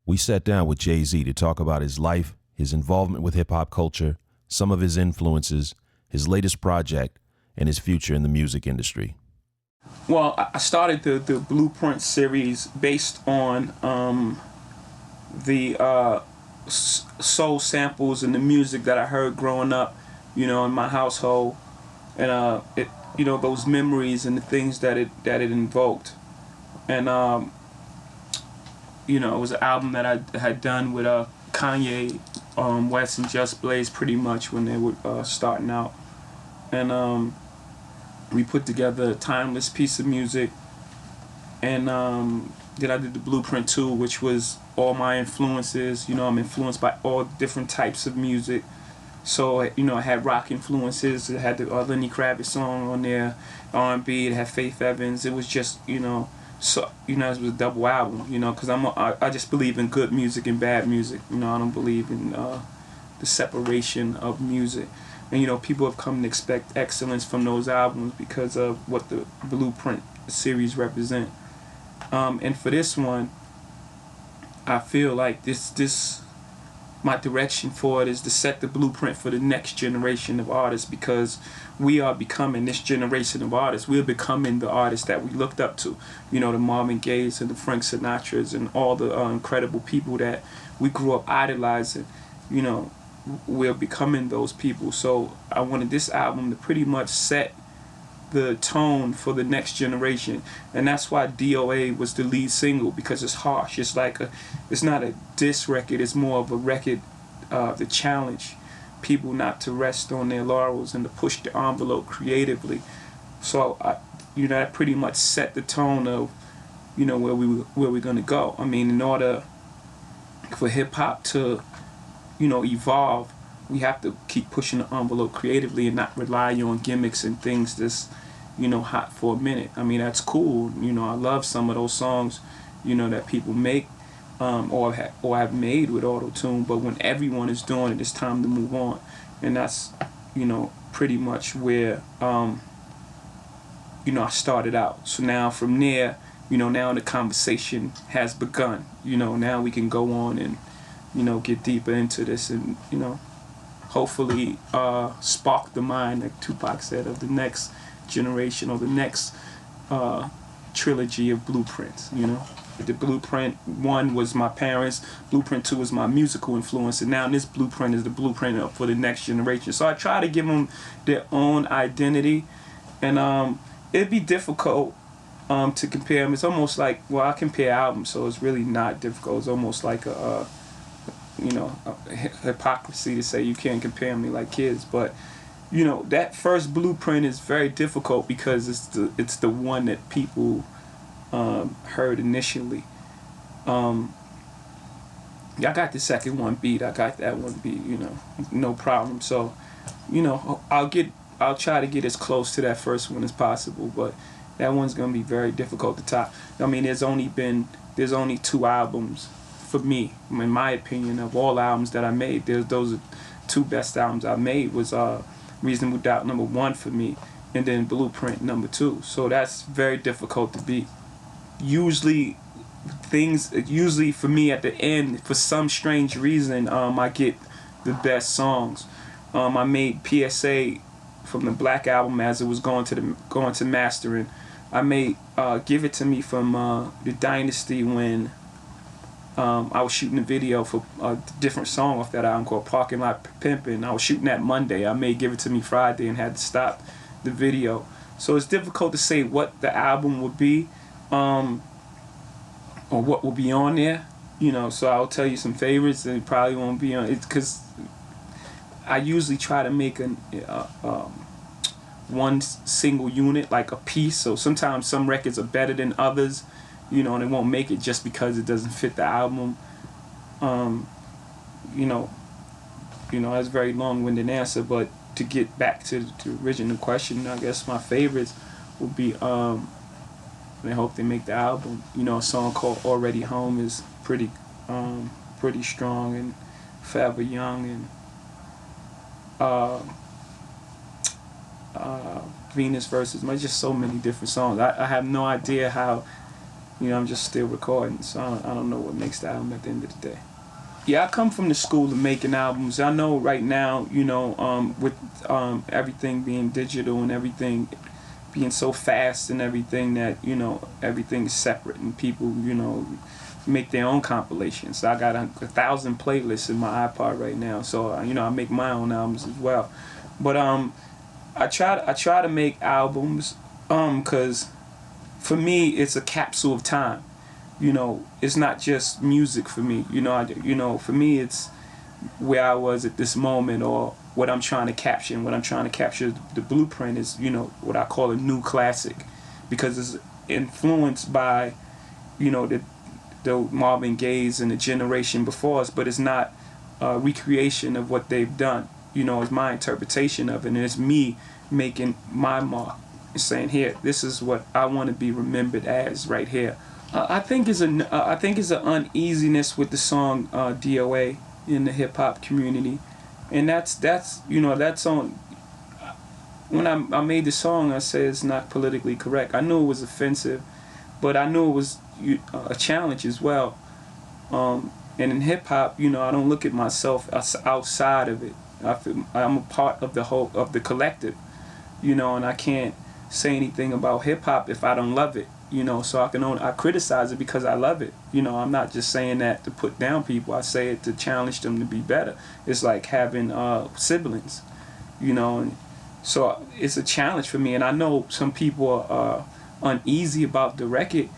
We sat down with Jay-Z to talk about his life, his involvement with hip-hop culture, some of his influences, his latest project, and his future in the music industry. Well, I started the Blueprint series based on the soul samples and the music that I heard growing up, in my household, and those memories and the things that it invoked, and it was an album that I had done with Kanye West and Just Blaze pretty much when they were starting out, and we put together a timeless piece of music, and then I did the Blueprint 2, which was all my influences. I'm influenced by all different types of music. So, I had rock influences. It had the Lenny Kravitz song on there, R&B. It had Faith Evans. It was just, so it was a double album. Because I just believe in good music and bad music. I don't believe in the separation of music. And people have come to expect excellence from those albums because of what the Blueprint series represent. And for this one, I feel like my direction for it is to set the blueprint for the next generation of artists, because we are becoming this generation of artists. We're becoming the artists that we looked up to. The Marvin Gayes and the Frank Sinatras and all the incredible people that we grew up idolizing. We're becoming those people. So I wanted this album to pretty much set the tone for the next generation, and that's why DOA was the lead single, because it's harsh. It's not a diss record. It's more of a record to challenge people not to rest on their laurels and to push the envelope creatively. So that pretty much set the tone of where we're gonna go. I mean, in order for hip hop to evolve, we have to keep pushing the envelope creatively and not rely on gimmicks and things that's, hot for a minute. I mean, that's cool. I love some of those songs, that people make or have made with auto-tune, but when everyone is doing it, it's time to move on. And that's, pretty much where, I started out. So now from there, now the conversation has begun. Now we can go on and, get deeper into this and, hopefully spark the mind, like Tupac said, of the next generation or the next trilogy of blueprints. The Blueprint 1 was my parents, Blueprint 2 was my musical influence, and now this Blueprint is the blueprint for the next generation. So I try to give them their own identity, and it'd be difficult to compare them. It's almost like, I compare albums, so it's really not difficult. It's almost like a hypocrisy to say you can't compare me like kids, but that first Blueprint is very difficult because it's the one that people heard initially. I got the second one beat. I got that one beat. No problem. So, I'll try to get as close to that first one as possible, but that one's gonna be very difficult to top. I mean, there's only 2 albums. For me, in my opinion, of all albums that I made, those are 2 best albums I made. Was Reasonable Doubt number 1 for me, and then Blueprint number 2. So that's very difficult to beat. Usually for me at the end, for some strange reason, I get the best songs. I made PSA from the Black Album as it was going to mastering. I made Give It To Me from the Dynasty when I was shooting a video for a different song off that album called Parking Lot Pimpin'. I was shooting that Monday. I made Give It To Me Friday and had to stop the video. So it's difficult to say what the album would be, or what will be on there. So I'll tell you some favorites, and it probably won't be on it because I usually try to make one single unit, like a piece. So sometimes some records are better than others. And it won't make it just because it doesn't fit the album. That's a very long-winded answer, but to get back to the original question, I guess my favorites would be, I hope they make the album. A song called Already Home is pretty strong, and Forever Young, and Venus Versus, just so many different songs. I have no idea how You know, I'm just still recording, so I don't know what makes the album at the end of the day. Yeah, I come from the school of making albums. I know right now, you know, with everything being digital and everything being so fast and everything, that, you know, everything is separate and people, you know, make their own compilations. I got 1,000 playlists in my iPod right now, so you know, I make my own albums as well. But I try to make albums, 'cause for me it's a capsule of time. You know, it's not just music for me. You know, for me it's where I was at this moment, or what I'm trying to capture. And what I'm trying to capture, the blueprint, is, you know, what I call a new classic, because it's influenced by, you know, the Marvin Gaye's and the generation before us, but it's not a recreation of what they've done. You know, it's my interpretation of it, and it's me making my mark and saying, here, this is what I want to be remembered as right here. I think it's an uneasiness with the song DOA in the hip hop community, and that's you know, that's on. When I made the song, I said it's not politically correct. I knew it was offensive, but I knew it was a challenge as well. And in hip hop, you know, I don't look at myself outside of it. I'm a part of the collective, you know, and I can't say anything about hip hop if I don't love it. You know, so I criticize it because I love it. You know, I'm not just saying that to put down people. I say it to challenge them to be better. It's like having siblings, you know, and so it's a challenge for me. And I know some people are uneasy about the record,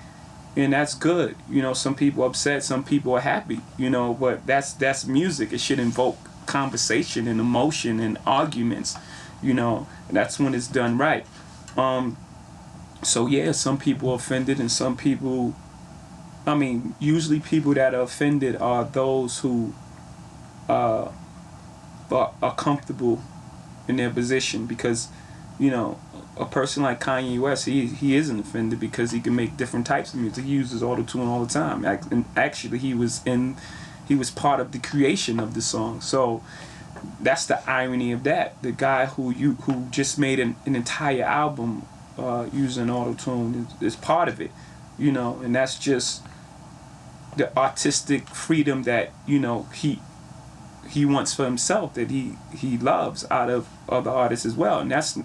and that's good. You know, some people are upset, some people are happy. You know, but that's music. It should invoke conversation and emotion and arguments. You know, and that's when it's done right. So yeah, some people are offended, and some people, I mean, usually people that are offended are those who are comfortable in their position, because, you know, a person like Kanye West, he isn't offended because he can make different types of music. He uses auto-tune all the time. And actually, he was part of the creation of the song. So that's the irony of that. The guy who just made an entire album using auto-tune is part of it, you know, and that's just the artistic freedom that, you know, he wants for himself, that he loves out of other artists as well, and that's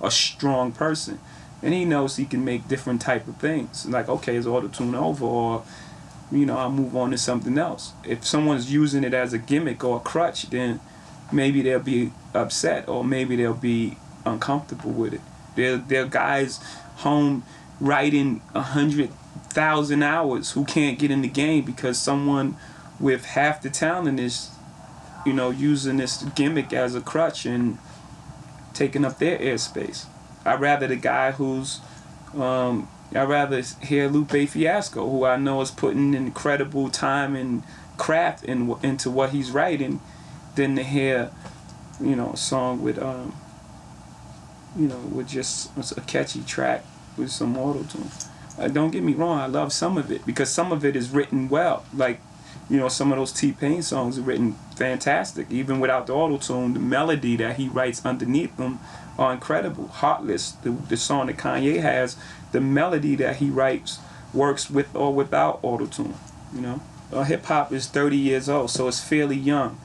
a strong person, and he knows he can make different type of things. Like, okay, is auto-tune over, or, you know, I'll move on to something else. If someone's using it as a gimmick or a crutch, then maybe they'll be upset, or maybe they'll be uncomfortable with it. There are guys home writing 100,000 hours who can't get in the game because someone with half the talent is, you know, using this gimmick as a crutch and taking up their airspace. I'd rather the guy I'd rather hear Lupe Fiasco, who I know is putting incredible time and craft into what he's writing, than to hear, you know, a song with you know, with just a catchy track with some auto-tune. Don't get me wrong, I love some of it, because some of it is written well. Like, you know, some of those T-Pain songs are written fantastic. Even without the auto-tune, the melody that he writes underneath them are incredible. Heartless, the song that Kanye has, the melody that he writes works with or without auto-tune, you know. Hip-hop is 30 years old, so it's fairly young.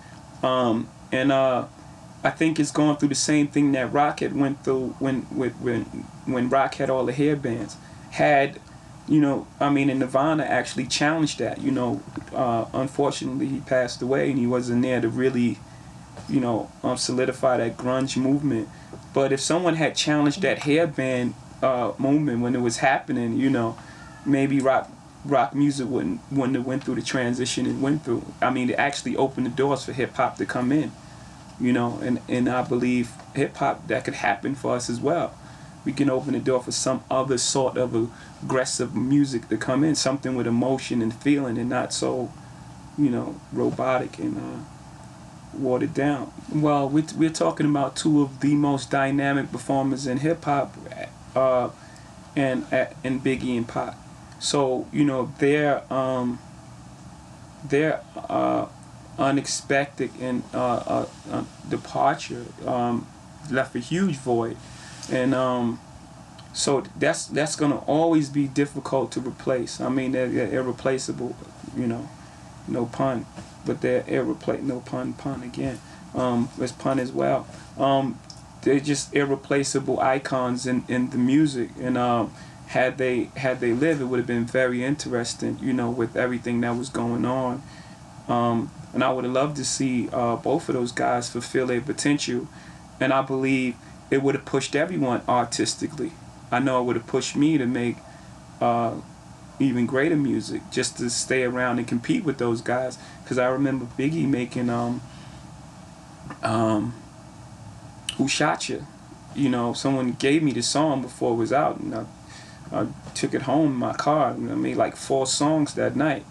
I think it's going through the same thing that Rock had went through when Rock had all the hair bands. You know, I mean, and Nirvana actually challenged that. You know, unfortunately he passed away, and he wasn't there to really, you know, solidify that grunge movement. But if someone had challenged that hairband movement when it was happening, you know, maybe rock music wouldn't have went through the transition it went through. I mean, it actually opened the doors for hip hop to come in. You know, and I believe hip hop, that could happen for us as well. We can open the door for some other sort of aggressive music to come in, something with emotion and feeling, and not so, you know, robotic and watered down. Well, we're talking about two of the most dynamic performers in hip hop, and Biggie and Pac. So, you know, their unexpected and departure left a huge void, and So that's gonna always be difficult to replace. I mean, they're irreplaceable, you know, no pun, but they're irreplaceable. No pun again. It's pun as well. They're just irreplaceable icons in the music, and had they lived, it would have been very interesting, you know, with everything that was going on. And I would have loved to see both of those guys fulfill their potential, and I believe it would have pushed everyone artistically. I know it would have pushed me to make even greater music, just to stay around and compete with those guys. Because I remember Biggie making Who Shot Ya? You know, someone gave me the song before it was out, and I took it home in my car, and I made like 4 songs that night.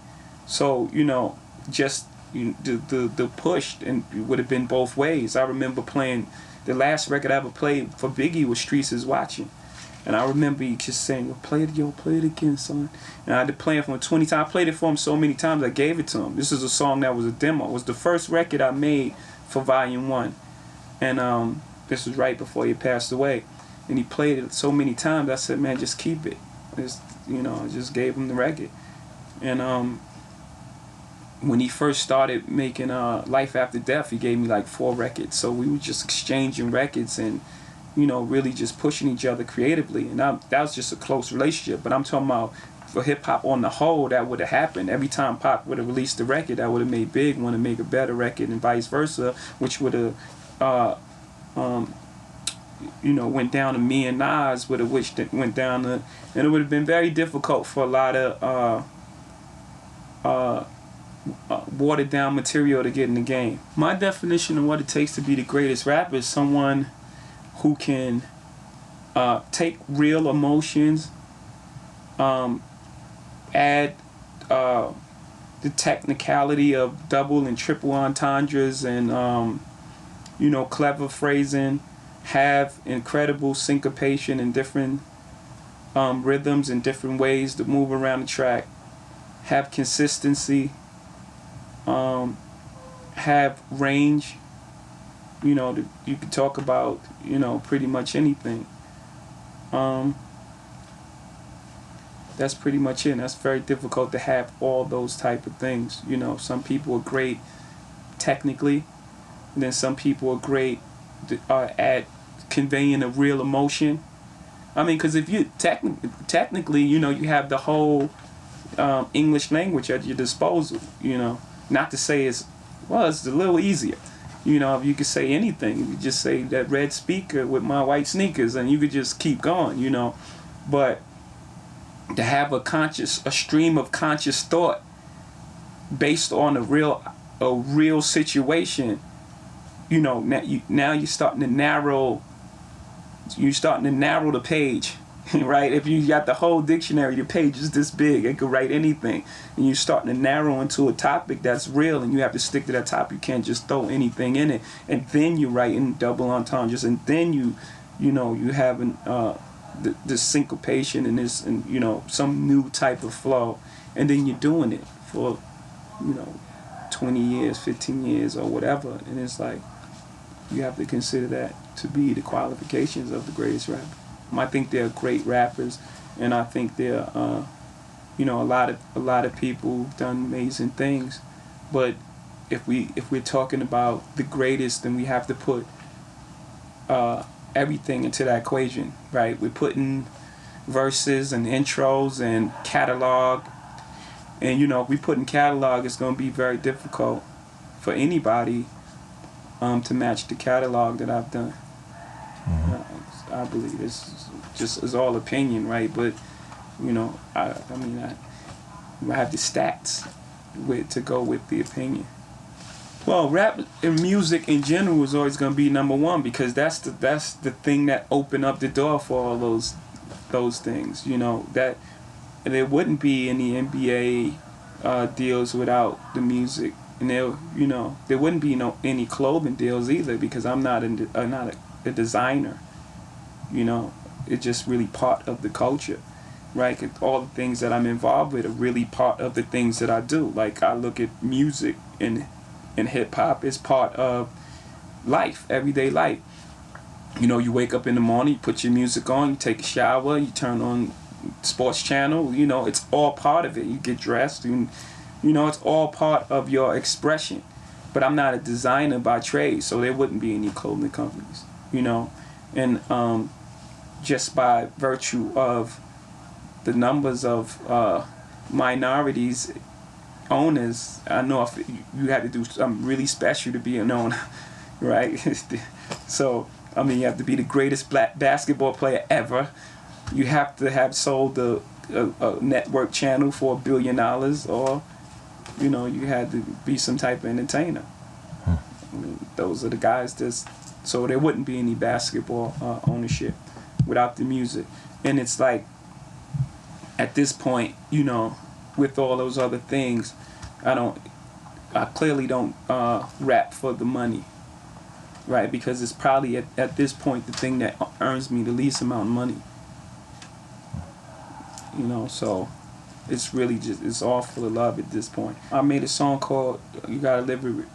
So, you know, just the push, and it would have been both ways. I remember playing, the last record I ever played for Biggie was Streets Is Watching. And I remember he just saying, play it again, son. And I had to play it for him 20 times. I played it for him so many times, I gave it to him. This is a song that was a demo. It was the first record I made for Volume 1. And this was right before he passed away. And he played it so many times, I said, man, just keep it. You know, I just gave him the record. And when he first started making Life After Death, he gave me like 4 records. So we were just exchanging records and, you know, really just pushing each other creatively. And that was just a close relationship. But I'm talking about for hip-hop on the whole, that would have happened. Every time Pop would have released a record, that would have made Big want to make a better record, and vice versa, which would have, you know, went down to me and Nas, would have went down to, and it would have been very difficult for a lot of watered down material to get in the game. My definition of what it takes to be the greatest rapper is someone who can take real emotions, add the technicality of double and triple entendres and you know, clever phrasing, have incredible syncopation and different rhythms and different ways to move around the track, have consistency, have range. You know, you could talk about, you know, pretty much anything. That's pretty much it. And that's very difficult to have all those type of things. You know, some people are great technically, and then some people are great at conveying a real emotion. I mean, because if you technically, you know, you have the whole English language at your disposal. You know, not to say it's a little easier. You know, if you could say anything, you could just say that red speaker with my white sneakers, and you could just keep going. You know, but to have a stream of conscious thought based on a real situation, you know, now you're starting to narrow the page, right? If you got the whole dictionary, the page is this big, it could write anything, and you're starting to narrow into a topic that's real, and you have to stick to that topic. You can't just throw anything in it, and then you're writing double entendres, and then you have the syncopation and this, and you know, some new type of flow, and then you're doing it for, you know, 20 years, 15 years, or whatever, and it's like you have to consider that to be the qualifications of the greatest rapper. I think they're great rappers, and I think they're, you know, a lot of people have done amazing things, but if we're talking about the greatest, then we have to put everything into that equation, right? We're putting verses and intros and catalog, and you know, if we put in catalog, it's going to be very difficult for anybody to match the catalog that I've done. I believe it's all opinion, right? But you know, I have the stats to go with the opinion. Well, rap and music in general is always going to be number one, because that's the thing that opened up the door for all those things. You know, that there wouldn't be any NBA deals without the music, and there wouldn't be any clothing deals either, because I'm not a designer. You know, it's just really part of the culture, right? All the things that I'm involved with are really part of the things that I do. Like, I look at music and hip hop is part of life, everyday life. You know, you wake up in the morning, you put your music on, you take a shower, you turn on sports channel. You know, it's all part of it. You get dressed, and you know, it's all part of your expression. But I'm not a designer by trade, so there wouldn't be any clothing companies. You know, and just by virtue of the numbers of minorities owners, I know if you had to do something really special to be an owner, right? So, I mean, you have to be the greatest black basketball player ever. You have to have sold a network channel for $1 billion, or, you know, you had to be some type of entertainer. I mean, those are the guys so there wouldn't be any basketball ownership without the music. And it's like, at this point, you know, with all those other things, I clearly don't rap for the money, right? Because it's probably at this point the thing that earns me the least amount of money. You know, so it's really just, it's all full of love at this point. I made a song called You Gotta Live With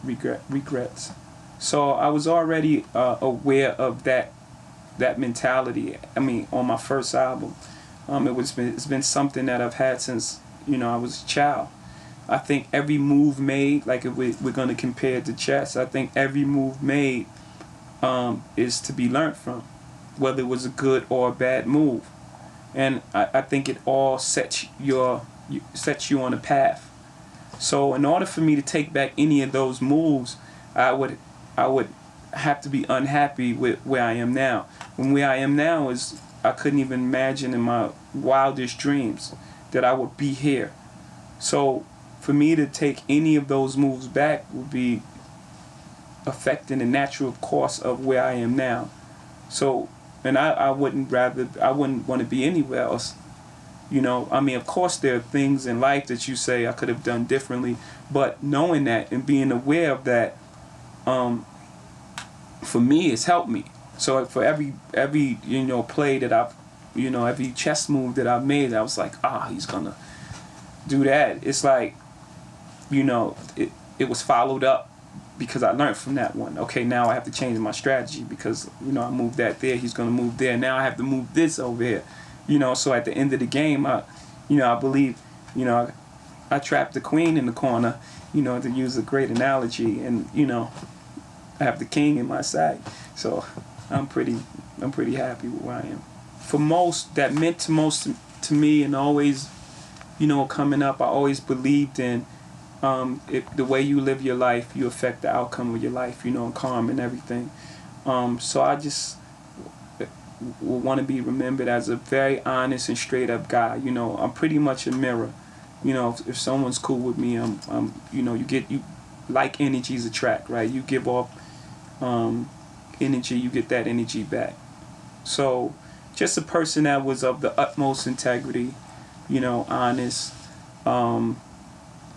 Regrets. So I was already aware of that mentality. I mean, on my first album, it's been something that I've had since, you know, I was a child. I think every move made, like if we're going to compare it to chess, I think every move made is to be learned from, whether it was a good or a bad move. And I think it all sets you on a path. So in order for me to take back any of those moves, I would have to be unhappy with where I am now. And where I am now is, I couldn't even imagine in my wildest dreams that I would be here. So for me to take any of those moves back would be affecting the natural course of where I am now. So, and I wouldn't want to be anywhere else. You know, I mean, of course there are things in life that you say I could have done differently, but knowing that and being aware of that, for me, it's helped me. So for every you know, play that I've, you know, every chess move that I've made, I was like, he's gonna do that. It's like, you know, it was followed up because I learned from that one. Okay, now I have to change my strategy because, you know, I moved that there, he's gonna move there. Now I have to move this over here. You know, so at the end of the game, I believe, you know, I trapped the queen in the corner, you know, to use a great analogy, and, you know, I have the king in my side. So I'm pretty happy with where I am. For most, that meant to most to me, and always, you know, coming up, I always believed in the way you live your life, you affect the outcome of your life, you know, karma and everything. So I just will want to be remembered as a very honest and straight up guy. You know, I'm pretty much a mirror. You know, if someone's cool with me, I'm you know, you like energies attract, right? You give off energy, you get that energy back. So just a person that was of the utmost integrity, you know, honest,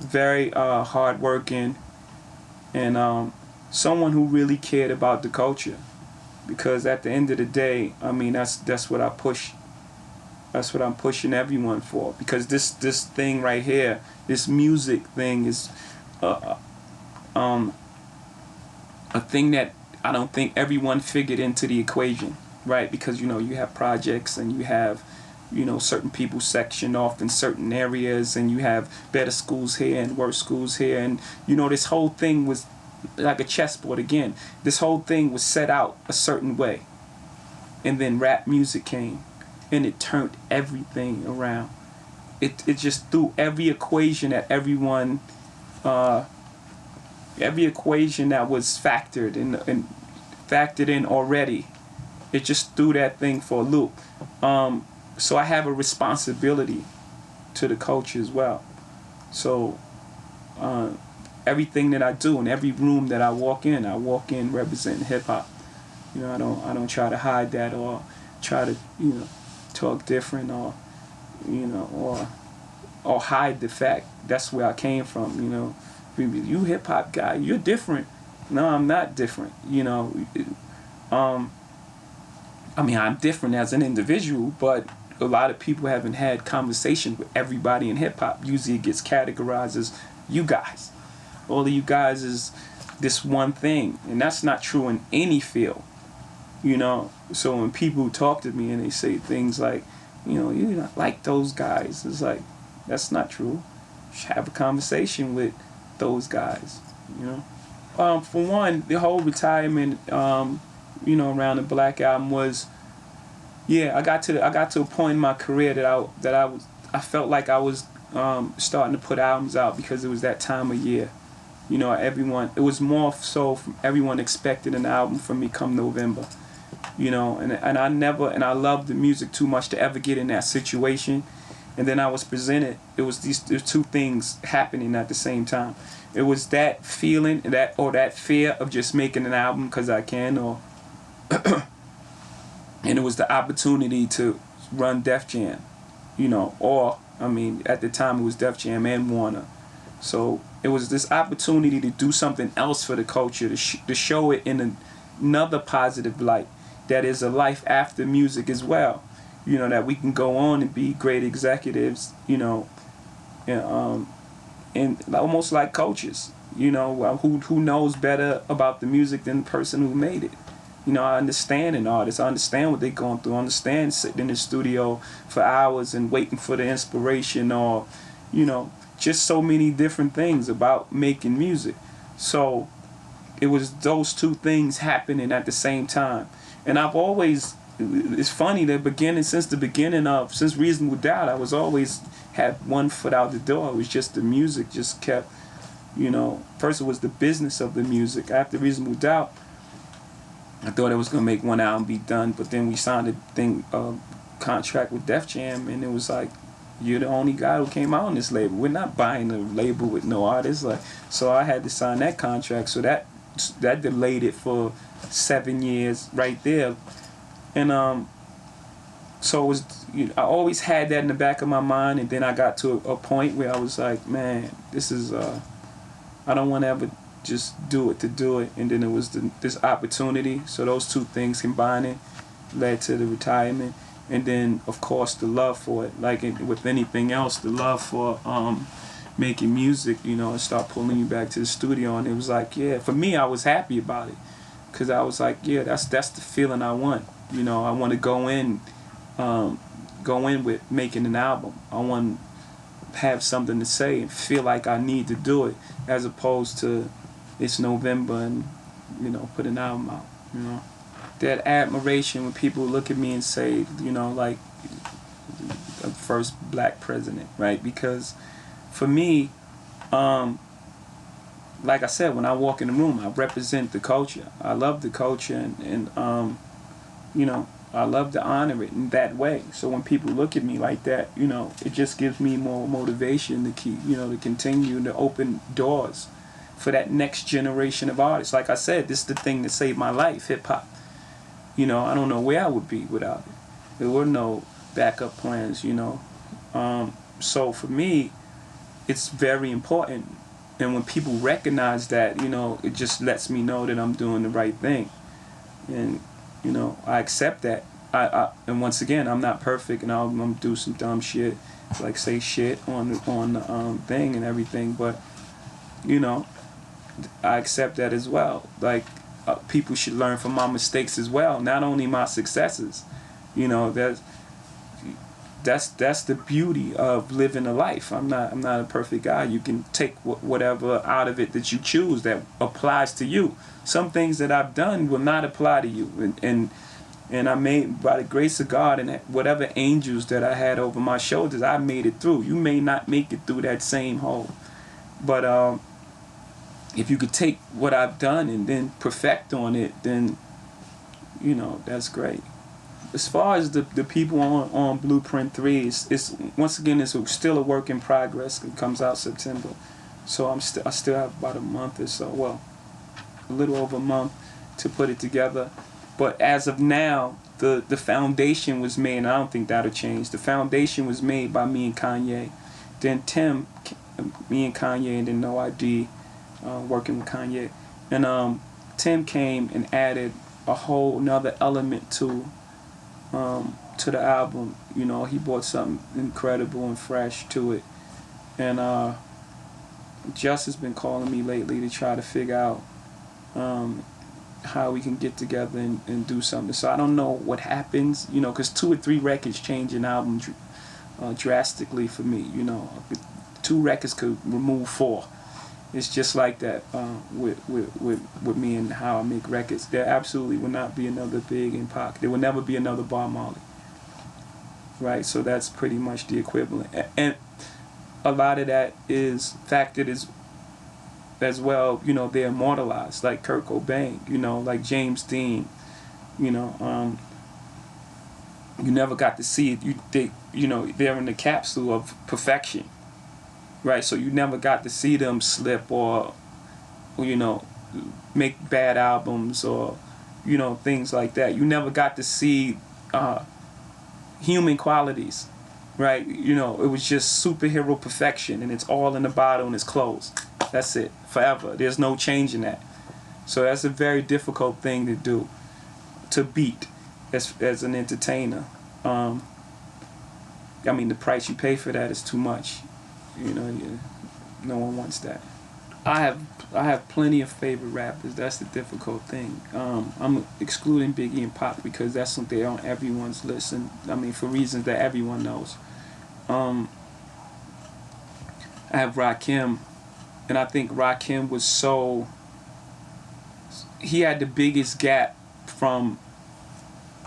very hardworking, and someone who really cared about the culture. Because at the end of the day, I mean, that's what I push. That's what I'm pushing everyone for. Because this thing right here, this music thing is a thing that I don't think everyone figured into the equation, right? Because, you know, you have projects and you have, you know, certain people sectioned off in certain areas, and you have better schools here and worse schools here, and, you know, this whole thing was like a chessboard again. This whole thing was set out a certain way, and then rap music came, and it turned everything around. It just threw every equation that everyone, every equation that was factored in already, it just threw that thing for a loop. So I have a responsibility to the culture as well. So everything that I do, in every room that I walk in representing hip hop. You know, I don't try to hide that or try to, you know, talk different, or, you know, or hide the fact that's where I came from. You know, you hip hop guy, you're different. No, I'm not different. You know, I mean, I'm different as an individual, but a lot of people haven't had conversations with everybody in hip hop. Usually it gets categorized as you guys. All of you guys is this one thing, and that's not true in any field. you know. So when people talk to me and they say things like, you know, you're not like those guys, it's like, that's not true. You should have a conversation with those guys, you know. For one, the whole retirement, you know, around the Black Album was, yeah, I got to a point in my career that I felt like I was starting to put albums out because it was that time of year. You know, everyone, it was more so from everyone expected an album from me come November. You know, and I loved the music too much to ever get in that situation. And then I was presented, there's two things happening at the same time. It was that feeling, that fear of just making an album because I can, or and it was the opportunity to run Def Jam, you know, or, I mean, at the time it was Def Jam and Warner. So it was this opportunity to do something else for the culture, to show it in another positive light, that is a life after music as well. You know, that we can go on and be great executives, you know, and almost like coaches, you know, who knows better about the music than the person who made it. You know, I understand an artist. I understand what they're going through. I understand sitting in the studio for hours and waiting for the inspiration, or, you know, just so many different things about making music. So it was those two things happening at the same time. And I've always, it's funny that since Reasonable Doubt, I was always had one foot out the door. It was just the music just kept, you know, first it was the business of the music. After Reasonable Doubt, I thought I was gonna make one album, be done, but then we signed a contract with Def Jam, and it was like, you're the only guy who came out on this label. We're not buying a label with no artists. Like, so I had to sign that contract. So that delayed it for 7 years right there. And so it was, you know, I always had that in the back of my mind, and then I got to a point where I was like, man, this is I don't want to ever just do it to do it. And then it was this opportunity. So those two things combining led to the retirement. And then, of course, the love for it. Like with anything else, the love for making music, you know, and start pulling me back to the studio. And it was like, yeah, for me, I was happy about it. Because I was like, yeah, that's the feeling I want. You know, I want to go in with making an album. I want to have something to say and feel like I need to do it, as opposed to it's November and, you know, put an album out, you know. That admiration when people look at me and say, you know, like, the first black president, right? Because for me, like I said, when I walk in the room, I represent the culture. I love the culture, and you know, I love to honor it in that way. So when people look at me like that, you know, it just gives me more motivation to keep, you know, to continue to open doors for that next generation of artists. Like I said, this is the thing that saved my life, hip hop. You know, I don't know where I would be without it. There were no backup plans, you know. So for me, it's very important. And when people recognize that, you know, it just lets me know that I'm doing the right thing. And, you know, I accept that. And once again, I'm not perfect, and I'm gonna do some dumb shit, like say shit on the thing and everything. But, you know, I accept that as well. Like, people should learn from my mistakes as well, not only my successes. You know, that's the beauty of living a life. I'm not a perfect guy. You can take whatever out of it that you choose that applies to you. Some things that I've done will not apply to you, and I made, by the grace of God and whatever angels that I had over my shoulders, I made it through. You may not make it through that same hole, but if you could take what I've done and then perfect on it, then, you know, that's great. As far as the people on Blueprint 3, it's once again, it's still a work in progress. It comes out September. So I still have about a month or so, well, a little over a month to put it together. But as of now, the foundation was made, and I don't think that'll change. The foundation was made by me and Kanye. Then me and Kanye, and then No ID, working with Kanye. And Tim came and added a whole another element to the album. You know, he brought something incredible and fresh to it. And Just has been calling me lately to try to figure out how we can get together and do something. So I don't know what happens, you know, because 2 or 3 records change an album drastically for me. You know, 2 records could remove 4. It's just like that with me and how I make records. There absolutely will not be another Big and Pac. There will never be another Bob Marley. Right, so that's pretty much the equivalent. And a lot of that is factored as well, you know, they're immortalized, like Kurt Cobain, you know, like James Dean, you know, you never got to see it. They're in the capsule of perfection, right? So you never got to see them slip or you know, make bad albums or, you know, things like that. You never got to see human qualities, right? You know, it was just superhero perfection, and it's all in the bottle and it's closed. That's it, forever. There's no changing that. So that's a very difficult thing to do, to beat as an entertainer. I mean, the price you pay for that is too much. You know, no one wants that. I have plenty of favorite rappers. That's the difficult thing. I'm excluding Biggie and Pac because that's something on everyone's list, and I mean for reasons that everyone knows. I have Rakim, and I think Rakim was he had the biggest gap from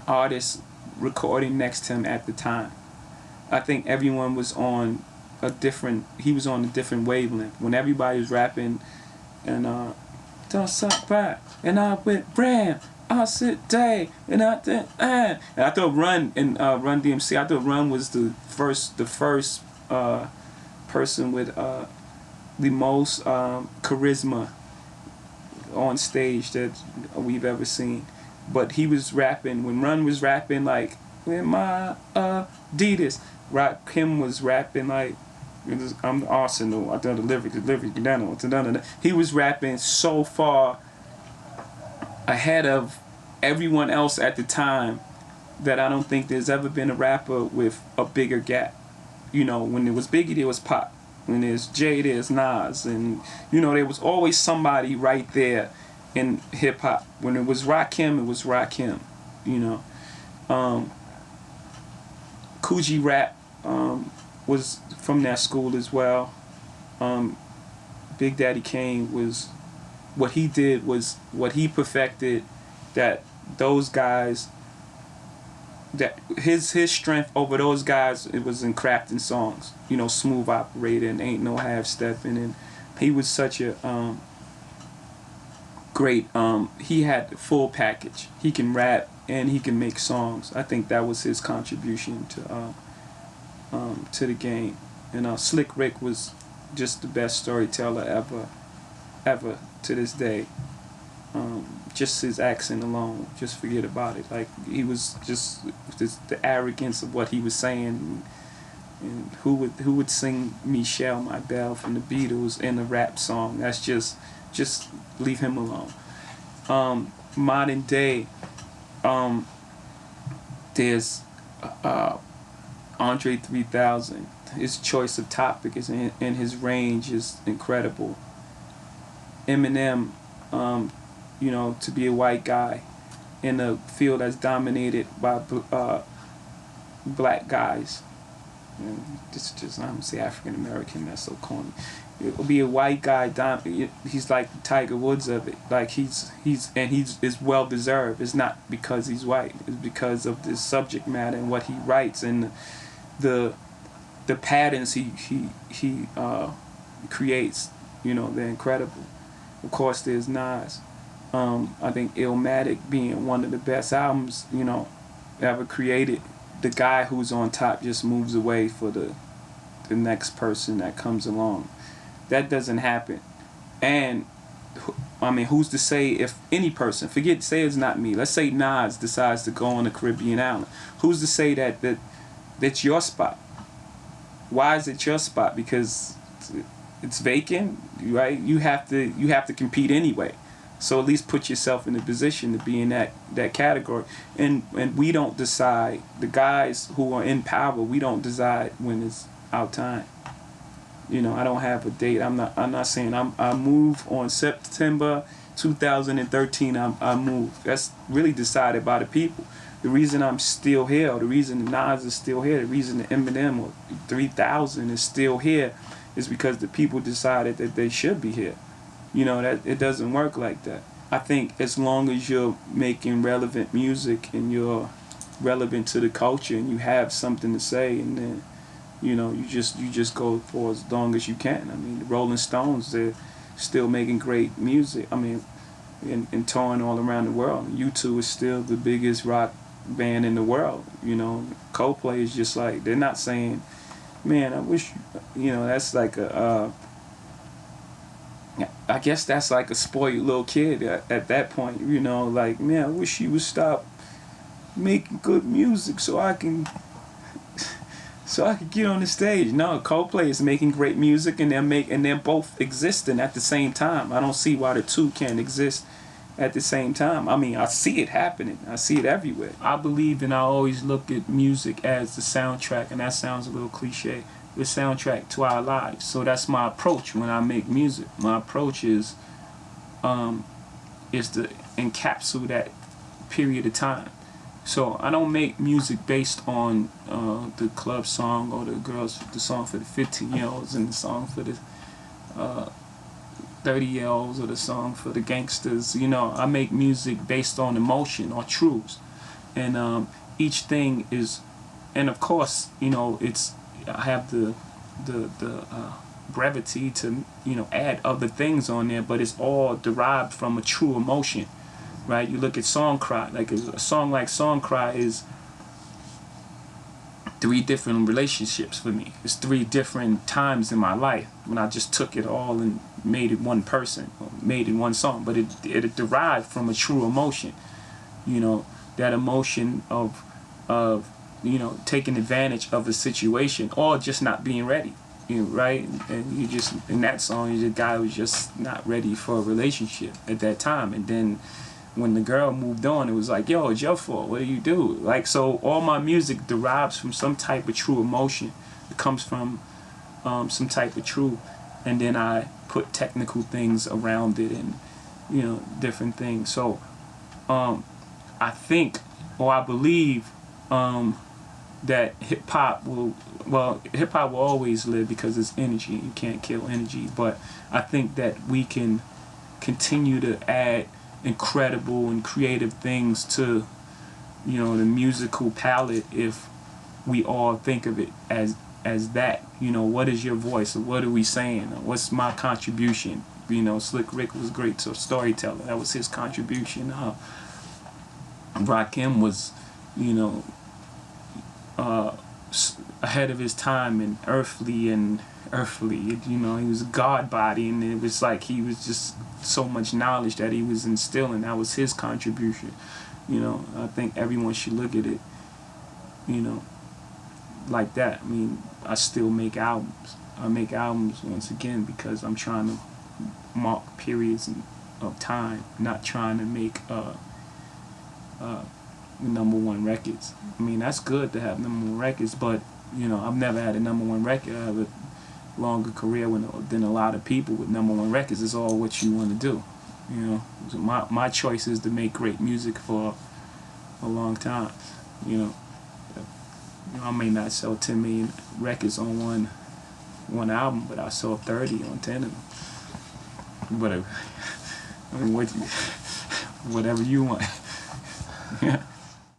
artists recording next to him at the time. I think everyone was on he was on a different wavelength. When everybody was rapping and don't suck back and I went Bram, I sit day and I think and I thought Run and Run DMC, I thought Run was the first person with the most charisma on stage that we've ever seen. But he was rapping, when Run was rapping like with my Adidas, Rakim was rapping like I'm Arsenal, I done the lyrics, he was rapping so far ahead of everyone else at the time that I don't think there's ever been a rapper with a bigger gap. You know, when there was Biggie, there was Pop. When there's Jay, there's Nas. And, you know, there was always somebody right there in hip-hop. When it was Rakim, it was Rakim, you know. Coogee Rap was from that school as well. Big Daddy Kane was, what he did was, what he perfected, that those guys, that his strength over those guys, it was in crafting songs. You know, Smooth Operator and Ain't No Half Stepping, and he was such a great, he had the full package. He can rap and he can make songs. I think that was his contribution to the game. And Slick Rick was just the best storyteller ever to this day. Just his accent alone, just forget about it. Like, he was just the arrogance of what he was saying. And who would sing Michelle My Belle from the Beatles in a rap song? That's just leave him alone. Modern day, there's Andre 3000. His choice of topic is and his range is incredible. Eminem, you know, to be a white guy in a field that's dominated by black guys. And this just, I'm gonna say African American, that's so corny. It'll be a white guy, he's like the Tiger Woods of it. Like he's well deserved. It's not because he's white. It's because of the subject matter and what he writes and the patterns he creates. You know, they're incredible. Of course, there's Nas. I think Illmatic being one of the best albums, you know, ever created. The guy who's on top just moves away for the next person that comes along. That doesn't happen. And I mean, who's to say if any person, say it's not me, let's say Nas decides to go on a Caribbean island, who's to say that's your spot? Why is it your spot? Because it's vacant, right? You have to compete anyway. So at least put yourself in a position to be in that category. And we don't decide, the guys who are in power, we don't decide when it's our time. You know, I don't have a date. I'm not saying I move on September 2013 I moved. That's really decided by the people. The reason I'm still here, or the reason the Nas is still here, the reason the Eminem or 3000 is still here is because the people decided that they should be here. You know, that it doesn't work like that. I think as long as you're making relevant music and you're relevant to the culture and you have something to say, and then you know you just go for as long as you can. I mean, the Rolling Stones, they're still making great music. I mean, and touring all around the world. U2 is still the biggest rock band in the world. You know, Coldplay is just like, they're not saying, man, I wish, you know, that's like a I guess that's like a spoiled little kid at that point, you know, like, man, I wish you would stop making good music so I can get on the stage. No, Coldplay is making great music, and they're both existing at the same time. I don't see why the two can't exist at the same time. I mean, I see it happening. I see it everywhere. I believe, and I always look at music as the soundtrack, and that sounds a little cliche, the soundtrack to our lives. So that's my approach when I make music. My approach is to encapsulate that period of time. So I don't make music based on the club song or the song for the 15-year-olds and the song for the 30-year-olds or the song for the gangsters. You know, I make music based on emotion or truths, and each thing is, and of course, you know, I have the brevity to, you know, add other things on there, but it's all derived from a true emotion. Right? You look at Song Cry, like a song like Song Cry is 3 different relationships for me. It's 3 different times in my life when I just took it all and made it one person, or made it one song. But it derived from a true emotion. You know, that emotion of you know, taking advantage of a situation or just not being ready. You know, right? And you just, in that song, the guy was just not ready for a relationship at that time. And then when the girl moved on, it was like, yo, it's your fault. What do you do? Like, so all my music derives from some type of true emotion. It comes from some type of truth. And then I put technical things around it and, you know, different things. So I think, or I believe, that hip-hop will always live because it's energy. You can't kill energy. But I think that we can continue to add incredible and creative things to, you know, the musical palette if we all think of it as that. You know, what is your voice, or what are we saying, or what's my contribution? You know, Slick Rick was great to storyteller. That was his contribution. Rakim was, you know, ahead of his time and earthly. You know, he was a god body, and it was like he was just so much knowledge that he was instilling. That was his contribution. You know, I think everyone should look at it, you know, like that. I mean, I still make albums. I make albums once again because I'm trying to mark periods of time, not trying to make #1 records. I mean, that's good to have #1 records, but, you know, I've never had a #1 record. I have a longer career than a lot of people with #1 records. It's all what you want to do, you know. So my choice is to make great music for a long time, you know. I may not sell 10 million records on one album, but I sold 30 on 10 of them. Whatever. I mean, whatever you want. Yeah.